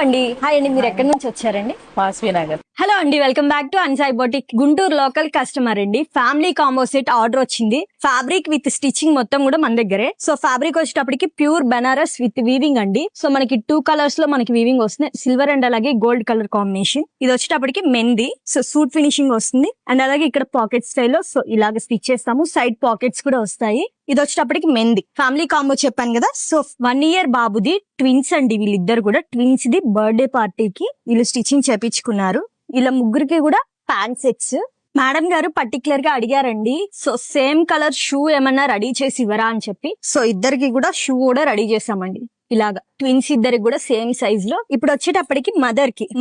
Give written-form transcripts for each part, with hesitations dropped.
అండి. హాయ్ అండి, మీరు ఎక్కడి నుంచి వచ్చారండి? వాసవినగర్. హలో అండి, welcome back to Ansai boutique. Guntur local customer అండి. ఫ్యామిలీ కాంబో సెట్ ఆర్డర్ వచ్చింది. ఫ్యాబ్రిక్ విత్ స్టిచ్చింగ్ మొత్తం కూడా మన దగ్గరే. సో ఫ్యాబ్రిక్ వచ్చేటప్పటికి ప్యూర్ బనారస్ విత్ వీవింగ్ అండి. సో మనకి 2 కలర్స్ లో మనకి వీవింగ్ వస్తుంది, సిల్వర్ అండ్ అలాగే గోల్డ్ కలర్ కాంబినేషన్. ఇది వచ్చేటప్పటికి మెహందీ, సో సూట్ ఫినిషింగ్ వస్తుంది. అండ్ అలాగే ఇక్కడ పాకెట్ స్టైల్లో సో ఇలాగ స్టిచ్ చేస్తాము. సైడ్ పాకెట్స్ కూడా వస్తాయి. ఇది వచ్చేటప్పటికి మెహందీ ఫ్యామిలీ కాంబో చెప్పాను కదా. సో 1 year బాబుది, ట్విన్స్ అండి వీళ్ళిద్దరు కూడా. ట్విన్స్ ది బర్త్డే పార్టీకి వీళ్ళు స్టిచ్చింగ్ చేపించుకున్నారు. ఇలా ముగ్గురికి కూడా ప్యాంట్ సెట్స్. మేడం గారు పర్టికులర్ గా అడిగారండి, సో సేమ్ కలర్ షూ ఏమన్నా రెడీ చేసి ఇవ్వరా అని చెప్పి. సో ఇద్దరికి కూడా షూ కూడా రెడీ చేసామండి. ఇలాగా ట్విన్స్ ఇద్దరికి కూడా సేమ్ సైజ్ లో. ఇప్పుడు వచ్చేటప్పటికి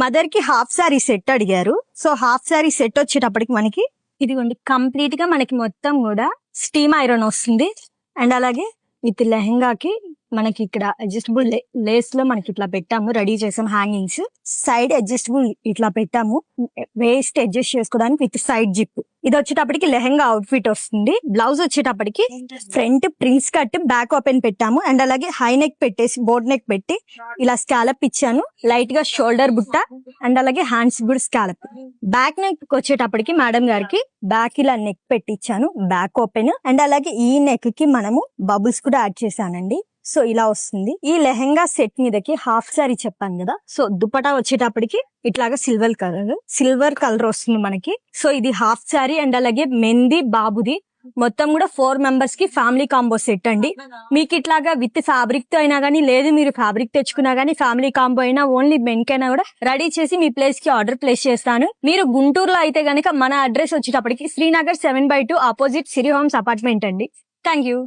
మదర్ కి హాఫ్ సారీ సెట్ అడిగారు. సో హాఫ్ సారీ సెట్ వచ్చేటప్పటికి మనకి ఇదిగోండి కంప్లీట్ గా మనకి మొత్తం కూడా స్టీమ్ ఐరన్ వస్తుంది. అండ్ అలాగే విత్ లెహంగాకి మనకి ఇక్కడ అడ్జస్టబుల్ లేస్ లో మనకి ఇట్లా పెట్టాము, రెడీ చేసాం. హ్యాంగింగ్స్ సైడ్ అడ్జస్టబుల్ ఇట్లా పెట్టాము, వేస్ట్ అడ్జస్ట్ చేసుకోవడానికి విత్ సైడ్ జిప్. ఇది వచ్చేటప్పటికి లెహంగా అవుట్ ఫిట్ వస్తుంది. బ్లౌజ్ వచ్చేటప్పటికి front prince cut, back open పెట్టాము. అండ్ అలాగే హై నెక్ పెట్టేసి బోర్డ్ నెక్ పెట్టి ఇలా స్కాలప్ ఇచ్చాను. లైట్ గా షోల్డర్ బుట్ట అండ్ అలాగే హ్యాండ్స్ కూడా స్కాలప్. బ్యాక్ నెక్ వచ్చేటప్పటికి మేడం గారికి బ్యాక్ ఇలా నెక్ పెట్టించాను, బ్యాక్ ఓపెన్. అండ్ అలాగే ఈ నెక్ కి మనము బబుల్స్ కూడా యాడ్ చేశానండి. సో ఇలా వస్తుంది. ఈ లెహంగా సెట్ మీదకి హాఫ్ సారీ చెప్పాను కదా. సో దుపటా వచ్చేటప్పటికి ఇట్లాగా సిల్వర్ కలర్ వస్తుంది మనకి. సో ఇది హాఫ్ సారీ అండ్ అలాగే మెహందీ బాబుది. మొత్తం కూడా 4 members కి ఫ్యామిలీ కాంబో సెట్ అండి. మీకు ఇట్లాగా విత్ ఫ్యాబ్రిక్ తో అయినా గానీ, లేదు మీరు ఫ్యాబ్రిక్ తెచ్చుకున్నా గానీ, ఫ్యామిలీ కాంబో అయినా ఓన్లీ మెన్ కైనా కూడా రెడీ చేసి మీ ప్లేస్ కి ఆర్డర్ ప్లేస్ చేస్తాను. మీరు గుంటూరులో అయితే గనక మన అడ్రస్ వచ్చేటప్పటికి శ్రీనగర్ 7/2 ఆపోజిట్ సిరి హోమ్స్ అపార్ట్మెంట్ అండి. Thank you.